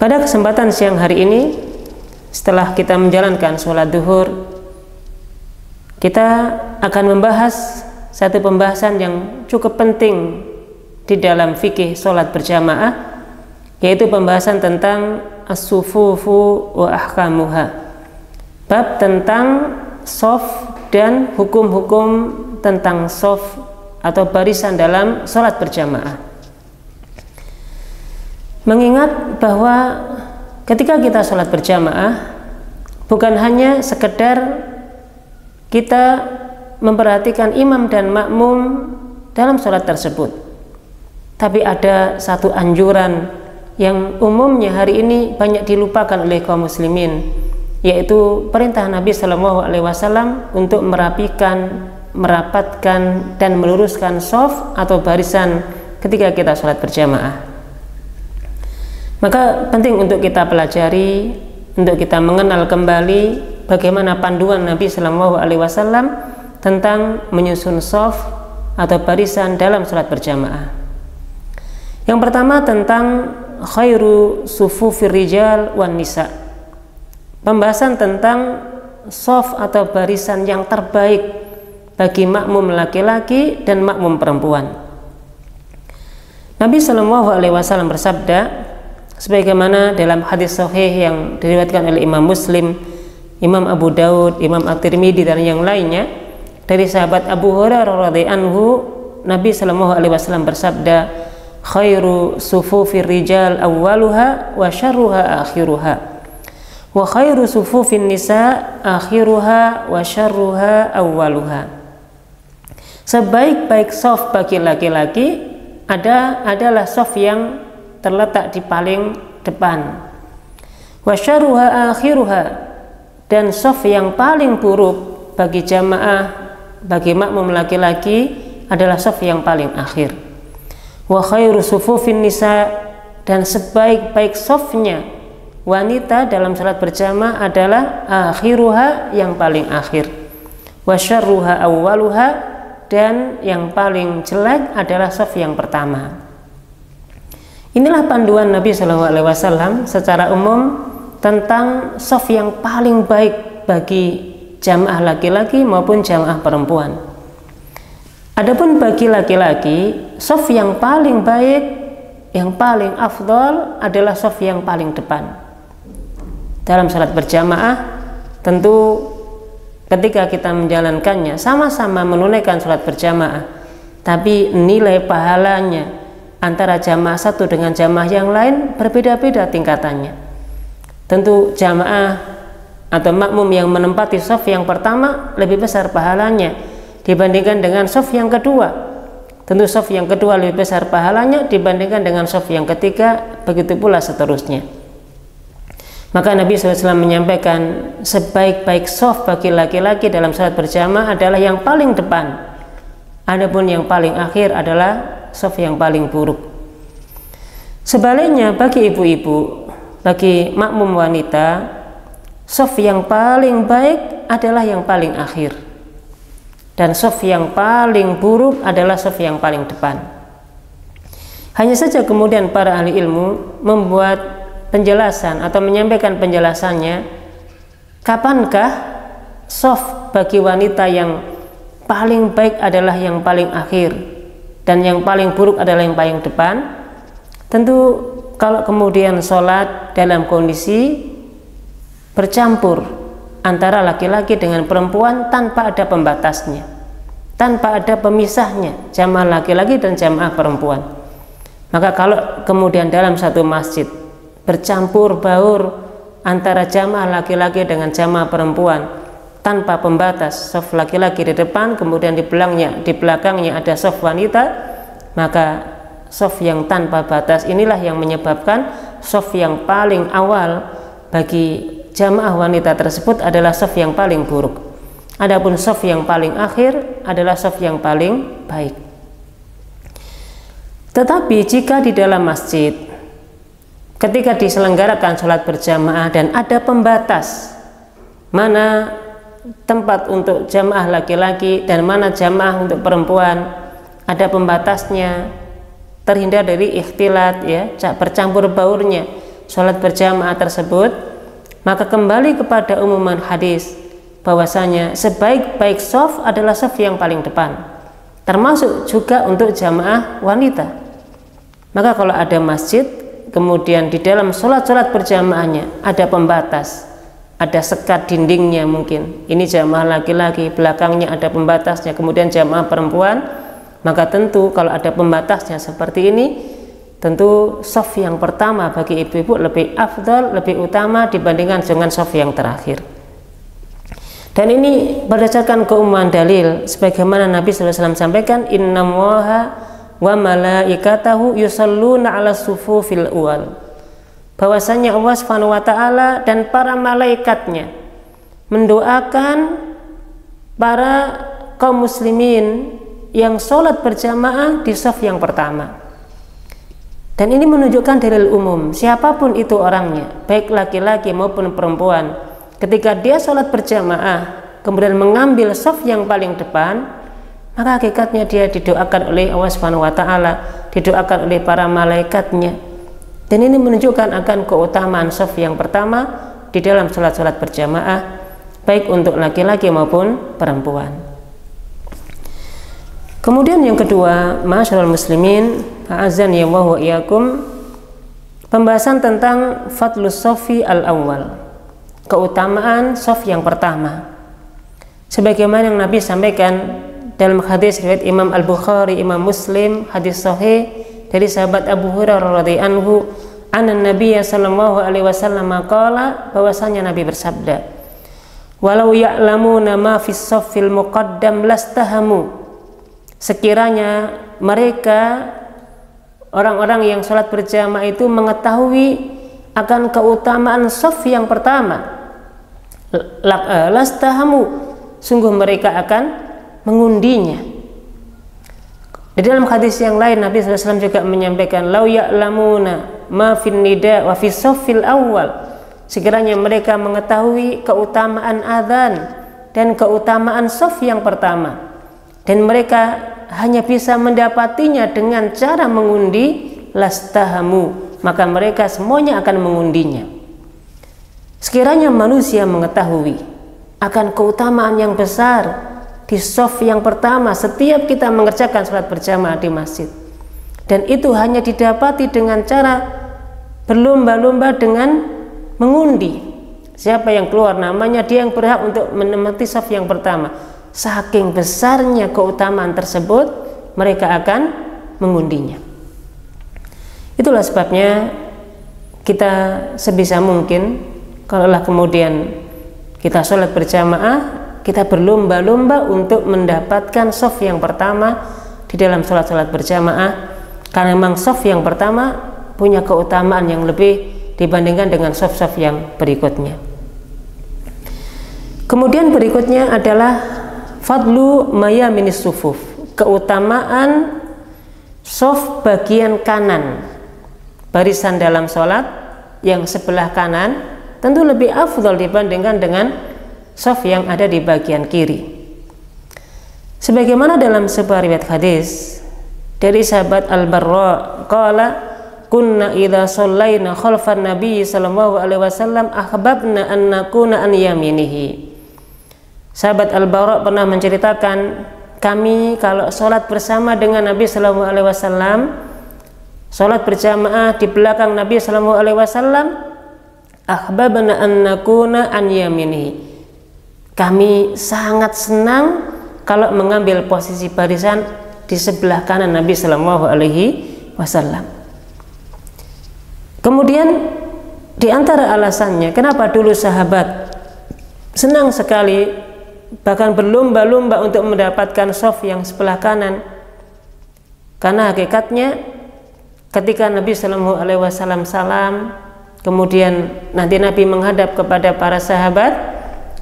Pada kesempatan siang hari ini, setelah kita menjalankan sholat duhur, kita akan membahas satu pembahasan yang cukup penting di dalam fikih sholat berjamaah, yaitu pembahasan tentang as-sufufu wa ahkamuha, bab tentang shaf dan hukum-hukum tentang shaf atau barisan dalam sholat berjamaah. Mengingat bahwa ketika kita sholat berjamaah, bukan hanya sekedar kita memperhatikan imam dan makmum dalam sholat tersebut, tapi ada satu anjuran yang umumnya hari ini banyak dilupakan oleh kaum muslimin, yaitu perintah Nabi Shallallahu Alaihi Wasallam untuk merapikan, merapatkan dan meluruskan shaf atau barisan ketika kita sholat berjamaah. Maka penting untuk kita pelajari, untuk kita mengenal kembali bagaimana panduan Nabi Shallallahu Alaihi Wasallam tentang menyusun shaf atau barisan dalam sholat berjamaah. Yang pertama tentang khairu sufufir rijal wan nisa, pembahasan tentang shaf atau barisan yang terbaik bagi makmum laki-laki dan makmum perempuan. Nabi Shallallahu Alaihi Wasallam bersabda, sebagaimana dalam hadis sahih yang diriwayatkan oleh Imam Muslim, Imam Abu Daud, Imam At-Tirmidzi dan yang lainnya, dari sahabat Abu Hurairah radhiyallahu anhu, Nabi Shallallahu Alaihi Wasallam bersabda, khairu sufufir rijal awwaluha wa syarruha akhiruha, wa khairu sufufin nisa akhiruha wa syarruha awwaluha. Sebaik-baik shaf bagi laki-laki adalah shaf yang terletak di paling depan. Wa syarruha akhiruha, dan shaf yang paling buruk bagi jamaah, bagi makmum laki-laki adalah shaf yang paling akhir. Wa khairu sufufin nisa, dan sebaik-baik shafnya wanita dalam salat berjamaah adalah akhiruha, yang paling akhir. Wa syarruha awwaluha, dan yang paling jelek adalah shaf yang pertama. Inilah panduan Nabi Shallallahu Alaihi Wasallam secara umum tentang shaf yang paling baik bagi jamaah laki-laki maupun jamaah perempuan. Adapun bagi laki-laki, shaf yang paling baik, yang paling afdal adalah shaf yang paling depan. Dalam salat berjamaah, tentu ketika kita menjalankannya sama-sama menunaikan salat berjamaah, tapi nilai pahalanya antara jamaah satu dengan jamaah yang lain berbeda-beda tingkatannya. Tentu jamaah atau makmum yang menempati shaf yang pertama lebih besar pahalanya dibandingkan dengan shaf yang kedua. Tentu shaf yang kedua lebih besar pahalanya dibandingkan dengan shaf yang ketiga, begitu pula seterusnya. Maka Nabi SAW menyampaikan sebaik-baik shaf bagi laki-laki dalam salat berjamaah adalah yang paling depan. Adapun yang paling akhir adalah shaf yang paling buruk. Sebaliknya bagi ibu-ibu, bagi makmum wanita, shaf yang paling baik adalah yang paling akhir, dan shaf yang paling buruk adalah shaf yang paling depan. Hanya saja kemudian para ahli ilmu membuat penjelasan atau menyampaikan penjelasannya, kapankah shaf bagi wanita yang paling baik adalah yang paling akhir dan yang paling buruk adalah yang paling depan. Tentu kalau kemudian sholat dalam kondisi bercampur antara laki-laki dengan perempuan tanpa ada pembatasnya, tanpa ada pemisahnya, jamaah laki-laki dan jamaah perempuan, maka kalau kemudian dalam satu masjid bercampur baur antara jamaah laki-laki dengan jamaah perempuan tanpa pembatas, shaf laki-laki di depan, kemudian di belakangnya ada shaf wanita, maka shaf yang tanpa batas inilah yang menyebabkan shaf yang paling awal bagi jamaah wanita tersebut adalah shaf yang paling buruk. Adapun shaf yang paling akhir adalah shaf yang paling baik. Tetapi jika di dalam masjid ketika diselenggarakan sholat berjamaah dan ada pembatas mana tempat untuk jamaah laki-laki dan mana jamaah untuk perempuan, ada pembatasnya, terhindar dari ikhtilat, ya, bercampur baurnya sholat berjamaah tersebut, maka kembali kepada umuman hadis bahwasanya sebaik-baik shaf adalah shaf yang paling depan, termasuk juga untuk jamaah wanita. Maka kalau ada masjid, kemudian di dalam sholat berjamaahnya ada pembatas, ada sekat dindingnya, mungkin ini jamaah laki-laki, belakangnya ada pembatasnya, kemudian jamaah perempuan, maka tentu kalau ada pembatasnya seperti ini, tentu shaf yang pertama bagi ibu-ibu lebih afdal, lebih utama dibandingkan dengan shaf yang terakhir. Dan ini berdasarkan keumuman dalil, sebagaimana Nabi SAW sampaikan, innallaha wa malaikatahu yusalluna ala sufufil awwal, bahwasanya Allah Subhanahu wa taala dan para malaikatnya mendoakan para kaum muslimin yang sholat berjamaah di shaf yang pertama. Dan ini menunjukkan dalil umum, siapapun itu orangnya, baik laki-laki maupun perempuan, ketika dia sholat berjamaah kemudian mengambil shaf yang paling depan, maka hakikatnya dia didoakan oleh Allah Subhanahu wa taala, didoakan oleh para malaikatnya. Dan ini menunjukkan akan keutamaan shaf yang pertama di dalam sholat berjamaah, baik untuk laki-laki maupun perempuan. Kemudian yang kedua, ma'asyiral muslimin, a'azzani Allah wa iyyakum, pembahasan tentang fadlus shaffi al-awwal, keutamaan shaf yang pertama. Sebagaimana yang Nabi sampaikan dalam hadis riwayat Imam Al-Bukhari, Imam Muslim, hadis sahih dari sahabat Abu Hurairah radhiyallahu anhu, anan Nabiy sallallahu alaihi wasallam qala, bahwasanya Nabi bersabda, walau ya'lamuna ma fis shaffil muqaddam lastahamu, sekiranya mereka orang-orang yang sholat berjamaah itu mengetahui akan keutamaan shaf yang pertama, lastahamu, sungguh mereka akan mengundinya. Di dalam hadis yang lain Nabi SAW juga menyampaikan, lau ya'lamuna ma fin nida wa fi shaffil awwal, sekiranya mereka mengetahui keutamaan adzan dan keutamaan shaf yang pertama, dan mereka hanya bisa mendapatinya dengan cara mengundi, lastahamu, maka mereka semuanya akan mengundinya. Sekiranya manusia mengetahui akan keutamaan yang besar di shaf yang pertama setiap kita mengerjakan sholat berjamaah di masjid, dan itu hanya didapati dengan cara berlomba-lomba dengan mengundi, siapa yang keluar namanya dia yang berhak untuk menempati shaf yang pertama. Saking besarnya keutamaan tersebut, mereka akan mengundinya. Itulah sebabnya kita sebisa mungkin, kalaulah kemudian kita sholat berjamaah, kita berlomba-lomba untuk mendapatkan shaf yang pertama di dalam sholat berjamaah, karena memang shaf yang pertama punya keutamaan yang lebih dibandingkan dengan shaf-shaf yang berikutnya. Kemudian berikutnya adalah fadlu mayaminis sufuf, keutamaan shaf bagian kanan, barisan dalam sholat yang sebelah kanan tentu lebih afdal dibandingkan dengan shaf yang ada di bagian kiri. Sebagaimana dalam sebuah riwayat hadis dari sahabat Al-Barra qala, kunna idza shallaina khalfan nabiy sallallahu alaihi wasallam ahbabna an nakuna an yaminihi. Sahabat Al-Bara pernah menceritakan, kami kalau sholat bersama dengan Nabi Sallallahu Alaihi Wasallam, sholat berjamaah di belakang Nabi Sallallahu Alaihi Wasallam, ahbabna an nakuna an yaminihi, kami sangat senang kalau mengambil posisi barisan di sebelah kanan Nabi Sallallahu Alaihi Wasallam. Kemudian di antara alasannya kenapa dulu sahabat senang sekali, bahkan berlomba-lomba untuk mendapatkan shaf yang sebelah kanan, karena hakikatnya ketika Nabi Sallallahu Alaihi Wasallam salam, kemudian nanti Nabi menghadap kepada para sahabat,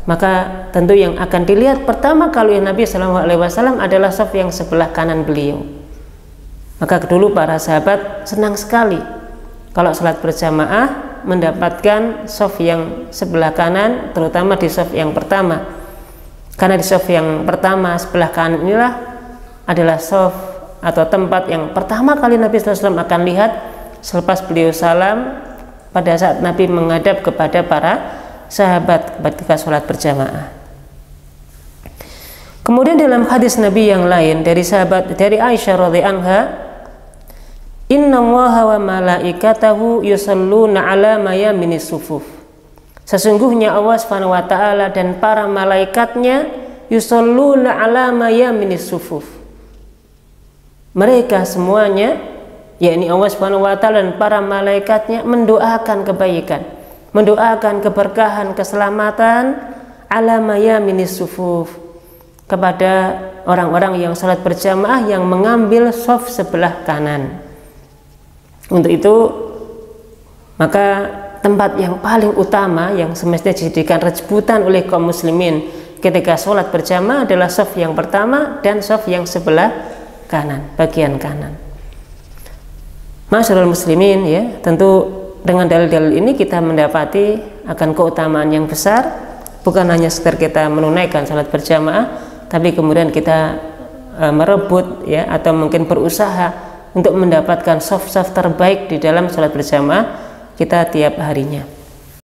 maka tentu yang akan dilihat pertama kali Nabi Sallallahu Alaihi Wasallam adalah shaf yang sebelah kanan beliau. Maka dulu para sahabat senang sekali kalau sholat berjamaah mendapatkan shaf yang sebelah kanan, terutama di shaf yang pertama. Karena di shaf yang pertama sebelah kanan inilah adalah shaf atau tempat yang pertama kali Nabi SAW akan lihat selepas beliau salam, pada saat Nabi menghadap kepada para sahabat ketika sholat berjamaah. Kemudian dalam hadis Nabi yang lain dari Aisyah radhiyallahu anha, innallaha wa malaikatahu yusalluna ala mayaminis sufuf. Sesungguhnya Allah Subhanahu wa taala dan para malaikatnya yusalluna ala mayaminis sufuf. Mereka semuanya, yakni Allah Subhanahu wa taala dan para malaikatnya, mendoakan kebaikan, mendoakan keberkahan, keselamatan ala mayaminis sufuf, kepada orang-orang yang salat berjamaah yang mengambil shaf sebelah kanan. Untuk itu maka tempat yang paling utama yang semestinya dijadikan rebutan oleh kaum muslimin ketika sholat berjamaah adalah shaf yang pertama dan shaf yang sebelah kanan, bagian kanan. Masyarul muslimin, ya, tentu dengan dalil-dalil ini kita mendapati akan keutamaan yang besar, bukan hanya sekedar kita menunaikan sholat berjamaah, tapi kemudian kita merebut, ya, atau mungkin berusaha untuk mendapatkan shaf-shaf terbaik di dalam sholat berjamaah kita tiap harinya.